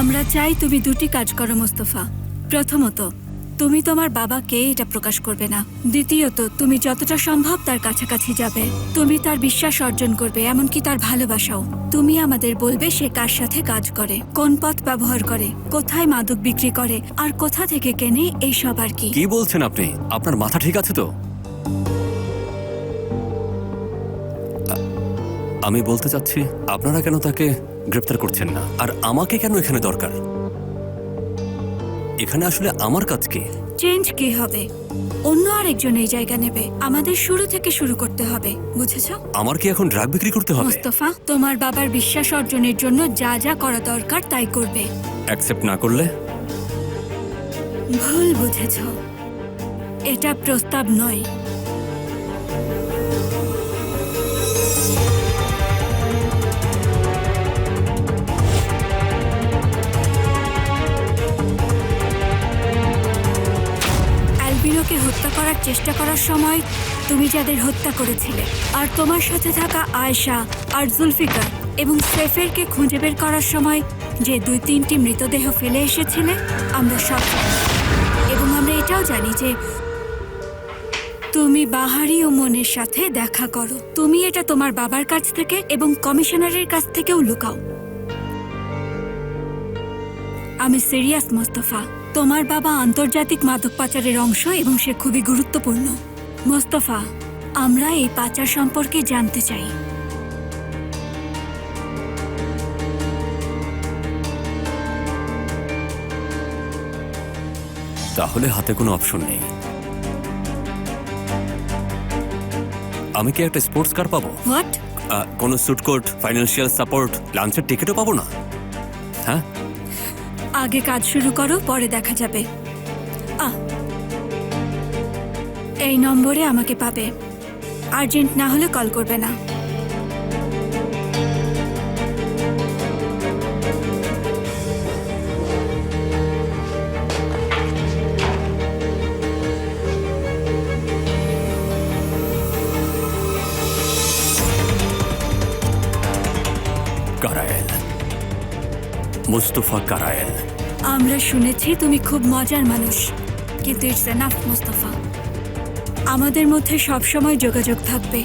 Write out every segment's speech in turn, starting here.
আমরা চাই তুমি দুটি কাজ করো মোস্তফা। প্রথমত, তুমি তোমার বাবাকে এটা প্রকাশ করবে না। দ্বিতীয়ত, তুমি যতটা সম্ভব তার কাছাকাছি যাবে। তুমি তার বিশ্বাস অর্জন করবে, এমনকি তার ভালোবাসাও। তুমি আমাদের বলবে সে কার সাথে কাজ করে, কোন পথ ব্যবহার করে, কোথায় মাদক বিক্রি করে, আর কোথা থেকে কেনে, এইসব আর কি। কি বলছেন আপনি? আপনার মাথা ঠিক আছে তো? আমি বলতে চাচ্ছি, আপনারা কেন তাকে গ্রেপ্তার করছেন না, আর আমাকে কেন এখানে দরকার? এখানে আসলে আমার কাজ কি? চেঞ্জ কি হবে? অন্য আরেকজন এই জায়গা নেবে। আমাদের শুরু থেকে শুরু করতে হবে, বুঝেছো? আমার কি এখন ড্রাগ বিক্রি করতে হবে? মোস্তফা তোমার বাবার বিশ্বাস অর্জনের জন্য যা যা করা দরকার তাই করবে। অ্যাকসেপ্ট না করলে? ভুল বুঝেছো, এটা প্রস্তাব নয়। অ্যালবিনোকে হত্যা করার চেষ্টা করার সময় তুমি যাদের হত্যা করেছিলে, আর তোমার সাথে থাকা আয়েশা আর জুলফিকার এবং সেফেরকে খুঁজে বের করার সময় যে 2-3টি মৃতদেহ ফেলে এসেছিলে, আমরা সব জানি। এবং আমরা এটাও জানি যে তুমি বাহারি ও মনের সাথে দেখা করো। তুমি এটা তোমার বাবার কাছ থেকে এবং কমিশনারের কাছ থেকেও লুকাও। আমি সিরিয়াস মোস্তফা। তোমার বাবা আন্তর্জাতিক মাদক পাচারের অংশ এবং সে খুবই গুরুত্বপূর্ণ। মোস্তফা, আমরা এই পাচার সম্পর্কে জানতে চাই। তাহলে হাতে কোনো অপশন নেই। আমি কি একটা স্পোর্টস কার পাবো? হোয়াট? কোনো স্যুটকোট, ফাইন্যান্সিয়াল সাপোর্ট, লাঞ্চের টিকিটও পাবো না? হ্যাঁ, আগে কাজ শুরু করো, পরে দেখা যাবে। এই নম্বরে আমাকে পাবে। আর্জেন্ট না হলে কল করবে না। কারায়েল, মুস্তফা কারায়েল। আমরা শুনেছি তুমি খুব মজার মানুষ, কিন্তু ইটস এনাফ মোস্তফা। আমাদের মধ্যে সবসময় যোগাযোগ থাকবে।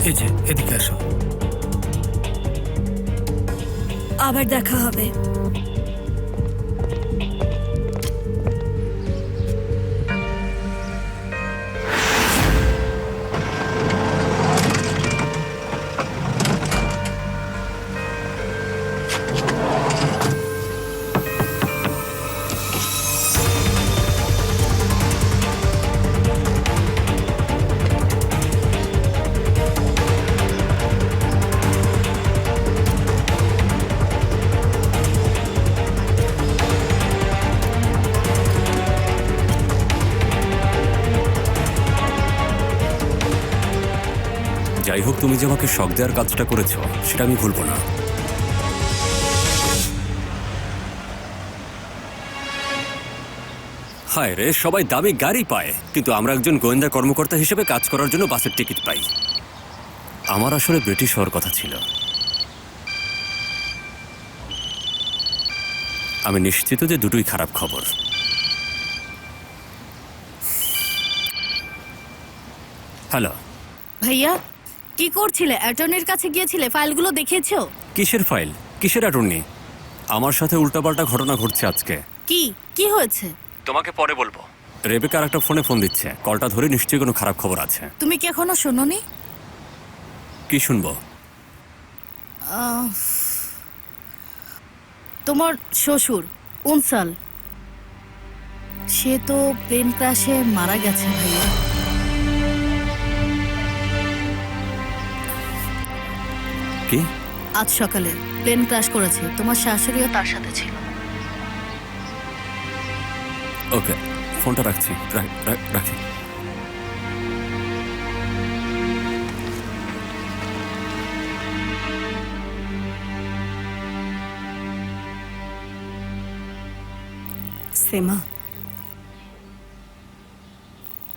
এই যে, এদিকে আসো। আবার দেখা হবে। যাই হোক, তুমি যে আমাকে শক দেওয়ার কাজটা করেছো সেটা আমি ভুলবো না। হায় রে, সবাই দামি গাড়ি পায়, কিন্তু আমরা একজন গোয়েন্দা কর্মকর্তা হিসেবে কাজ করার জন্য বাসের টিকিট পাই। আমার আসলে ব্রিটিশ হওয়ার কথা ছিল। আমি নিশ্চিত যে দুটোই খারাপ খবর। হ্যালো ভাইয়া, কি করছিলে? অ্যাটর্নির কাছে গিয়েছিলে? ফাইলগুলো দেখেছো? কিসের ফাইল, কিসের অ্যাটর্নি? আমার সাথে উল্টাপাল্টা ঘটনা ঘটছে আজকে। কি কি হয়েছে? তোমাকে পরে বলবো। রেবেকা আর একটা ফোনে ফোন দিচ্ছে, কলটা ধরে নিশ্চয়ই কোনো খারাপ খবর আছে। তুমি কি এখনো শোনোনি? কি শুনবো? তোমার শ্বশুর উনসাল, সে তো প্লেন ক্র্যাশে মারা গেছে ভাইয়া। কি? আজ সকালে প্লেন ক্র্যাশ করেছে। তোমার শাশুড়িও তার সাথে ছিল। ওকে, ফোনটা রাখছি, রাখি। সেমা,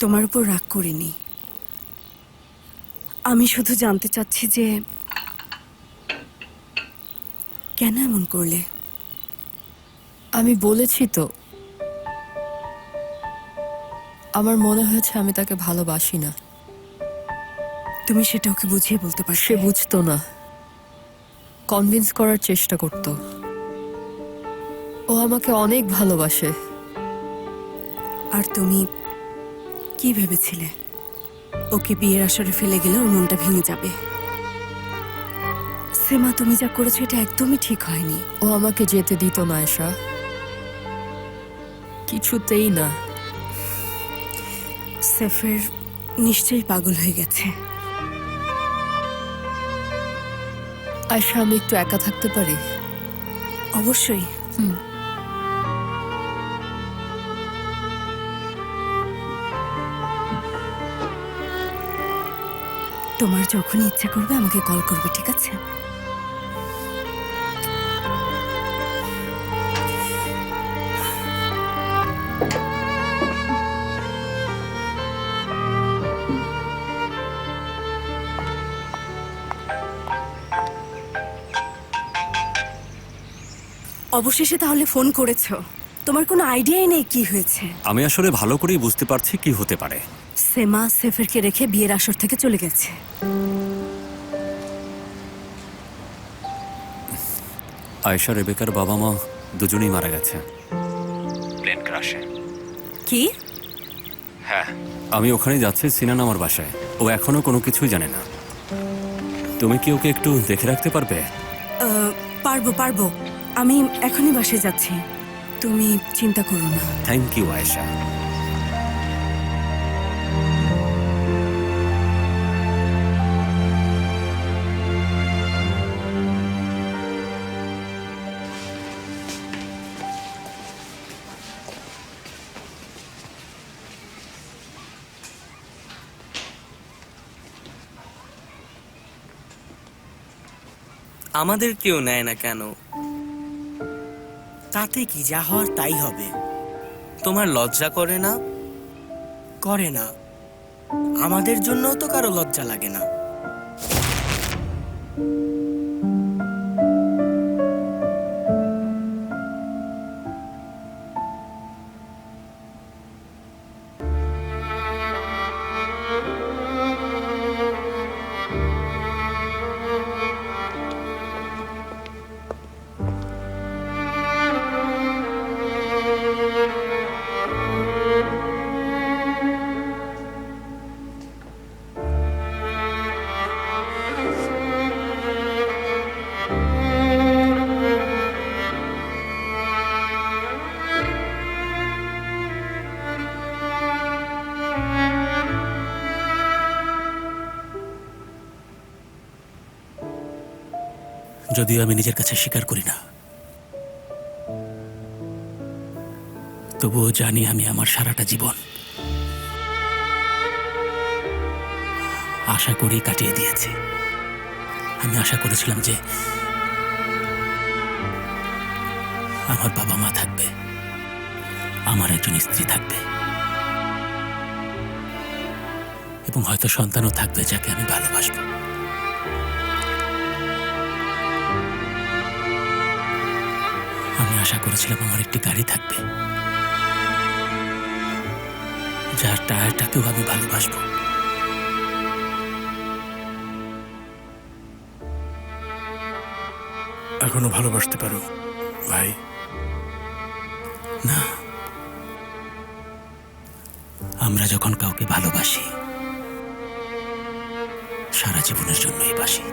তোমার উপর রাগ করিনি। আমি শুধু জানতে চাচ্ছি যে কেন এমন করলে? আমি বলেছি তো, আমার মনে হয়েছে আমি তাকে ভালোবাসি না। তুমি সেটা ওকে বুঝিয়ে বলতে পারছো? সে বুঝতো না, কনভিন্স করার চেষ্টা করত। ও আমাকে অনেক ভালোবাসে। আর তুমি কি ভেবেছিলে ওকে বিয়ের আসরে ফেলে গেলে ওর মনটা ভেঙে যাবে? সেমা, তুমি যা করেছো এটা একদমই ঠিক হয়নি। ও আমাকে যেতে দিত না আয়েশা, কিছুতেই না। সেফের নিশ্চয়ই পাগল হয়ে গেছে। আয়েশা, আমি একটু একা থাকতে পারি? অবশ্যই। তোমার যখন ইচ্ছা করবে আমাকে কল করবে, ঠিক আছে? অবশেষে তাহলে ফোন করেছো। তোমার কোনো আইডিয়াই নেই কি হয়েছে? আমি আসলে ভালো করেই বুঝতে পারছি কি হতে পারে। সেমা সেফেরকে রেখে বিয়ের আসর থেকে চলে গেছে। আয়েশা রেবেকার বাবা মা দুজনেই মারা গেছে প্লেন ক্রাশে। কি? হ্যাঁ, আমি ওখানে যাচ্ছি সিনান আমার বাসায়। ও এখনো কোনো কিছুই জানে না। তুমি কি ওকে একটু দেখে রাখতে পারবে? পারবো পারবো, আমি এখনই বাসে যাচ্ছি, তুমি চিন্তা করো না। Thank you Ayesha. আমাদের কেউ নেয় না কেন? তাতে কি, যা হওয়ার তাই হবে। তোমার লজ্জা করে না? করে না। আমাদের জন্যও তো কারো লজ্জা লাগে না। যদিও আমি নিজের কাছে স্বীকার করি না, তবুও জানি আমি আমার সারাটা জীবন আশা করেই কাটিয়ে দিয়েছি। আমি আশা করেছিলাম যে আমার বাবা মা থাকবে, আমার একজন স্ত্রী থাকবে, এবং হয়তো সন্তানও থাকবে যাকে আমি ভালোবাসবো। আমি আশা করেছিলাম আমার একটি গাড়ি থাকবে, যার টায়ারটাকেও আমি ভালোবাসবো। এখনো ভালোবাসতে পারো ভাই? না, আমরা যখন কাউকে ভালোবাসি সারা জীবনের জন্যই বাসি।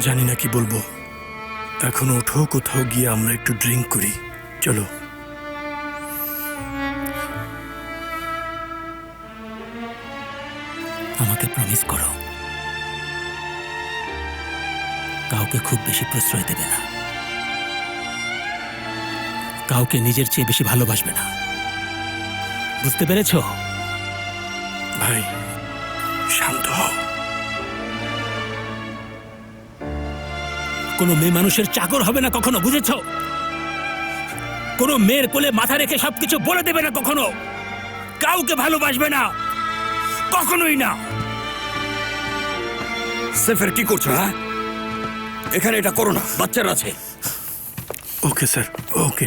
জানি না কি বলবো। এখন ওঠো, কোথাও গিয়ে আমরা একটু ড্রিঙ্ক করি, চলো। আমাকে প্রমিস করো কাউকে খুব বেশি প্রশ্রয় দেবে না, কাউকে নিজের চেয়ে বেশি ভালোবাসবে না। বুঝতে পেরেছো? ভাই শান্ত হও। কোনো মেয়ে মানুষের চাকর হবে না কখনো, বুঝেছো? কোনো মেয়ের কোলে মাথা রেখে সবকিছু বলে দেবে না কখনো। কাউকে ভালোবাসবে না, কখনোই না। সেফের কি করছো? হ্যাঁ, এখানে এটা করো না, বাচ্চারা আছে। ওকে স্যার, ওকে।